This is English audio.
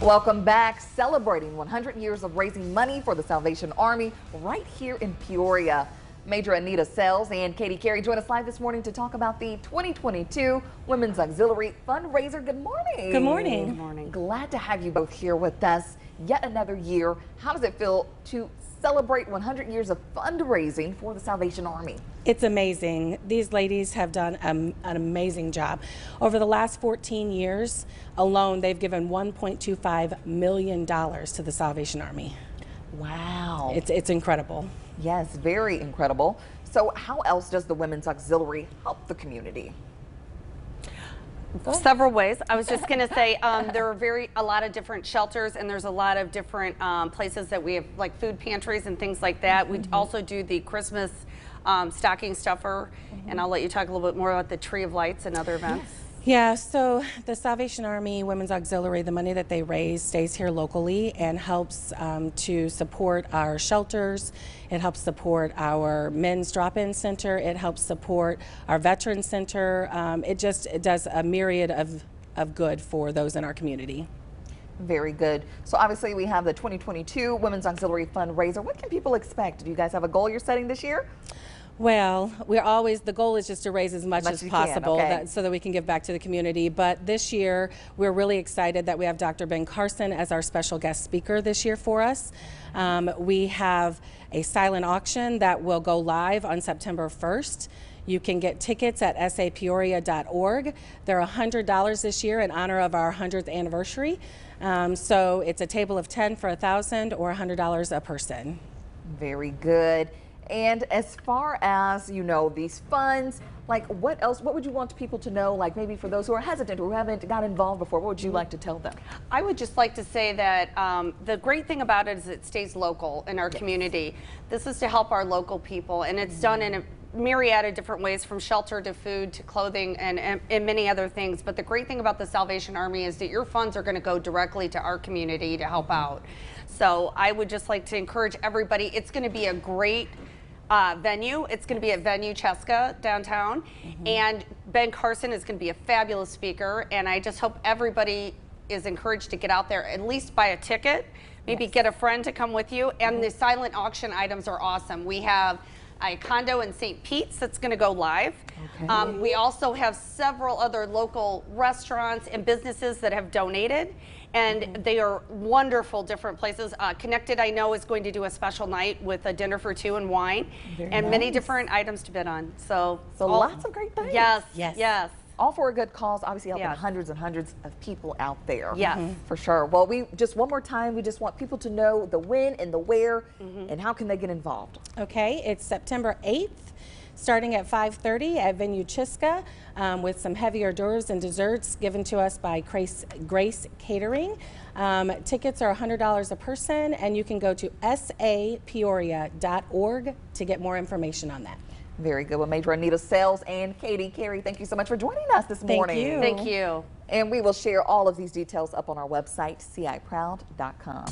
Welcome back, celebrating 100 years of raising money for the Salvation Army right here in Peoria. Major Anita Sells and Katie Carey join us live this morning to talk about the 2022 Women's Auxiliary Fundraiser. Good morning. Good morning. Good morning. Glad to have you both here with us yet another year. How does it feel to celebrate 100 years of fundraising for the Salvation Army? It's amazing. These ladies have done an amazing job. Over the last 14 years alone, they've given $1.25 million to the Salvation Army. Wow. It's incredible. Yes, very incredible. So how else does the Women's Auxiliary help the community? Several ways. I was just going to say there are a lot of different shelters, and there's a lot of different places that we have, like food pantries and things like that. We also do the Christmas stocking stuffer, and I'll let you talk a little bit more about the Tree of Lights and other events. Yeah, so the Salvation Army Women's Auxiliary, the money that they raise stays here locally and helps to support our shelters. It helps support our men's drop-in center. It helps support our veteran center. It does a myriad of good for those in our community. Very good. So obviously we have the 2022 Women's Auxiliary Fundraiser. What can people expect? Do you guys have a goal you're setting this year? Well, the goal is just to raise as much as possible so that we can give back to the community. But this year, we're really excited that we have Dr. Ben Carson as our special guest speaker this year for us. We have a silent auction that will go live on September 1st. You can get tickets at sapeoria.org. They're $100 this year in honor of our 100th anniversary. So it's a table of 10 for $1,000 or $100 a person. Very good. And as far as, you know, these funds, like what else, what would you want people to know, like maybe for those who are hesitant or who haven't got involved before, what would you like to tell them? I would just like to say that the great thing about it is it stays local in our community. This is to help our local people, and it's done in a myriad of different ways, from shelter to food to clothing and many other things. But the great thing about the Salvation Army is that your funds are going to go directly to our community to help out. So I would just like to encourage everybody. It's going to be a great venue. It's going to be at Venue Cheska downtown, and Ben Carson is going to be a fabulous speaker, and I just hope everybody is encouraged to get out there, at least buy a ticket, maybe get a friend to come with you. And the silent auction items are awesome. We have a condo in St. Pete's that's going to go live. We also have several other local restaurants and businesses that have donated, and they are wonderful different places. Connected, I know, is going to do a special night with a dinner for two and wine, and many different items to bid on. So lots of great things. Yes, yes. All for a good cause, obviously helping hundreds and hundreds of people out there. Yes. For sure. Well, one more time, we just want people to know the when and the where and how can they get involved. Okay, it's September 8th. Starting at 5:30 at Venue Cheska, with some heavy hors d'oeuvres and desserts given to us by Grace Catering. Tickets are $100 a person, and you can go to sapeoria.org to get more information on that. Very good. Well, Major Anita Sells and Katie Carey, thank you so much for joining us this morning. Thank you. Thank you. And we will share all of these details up on our website, ciproud.com.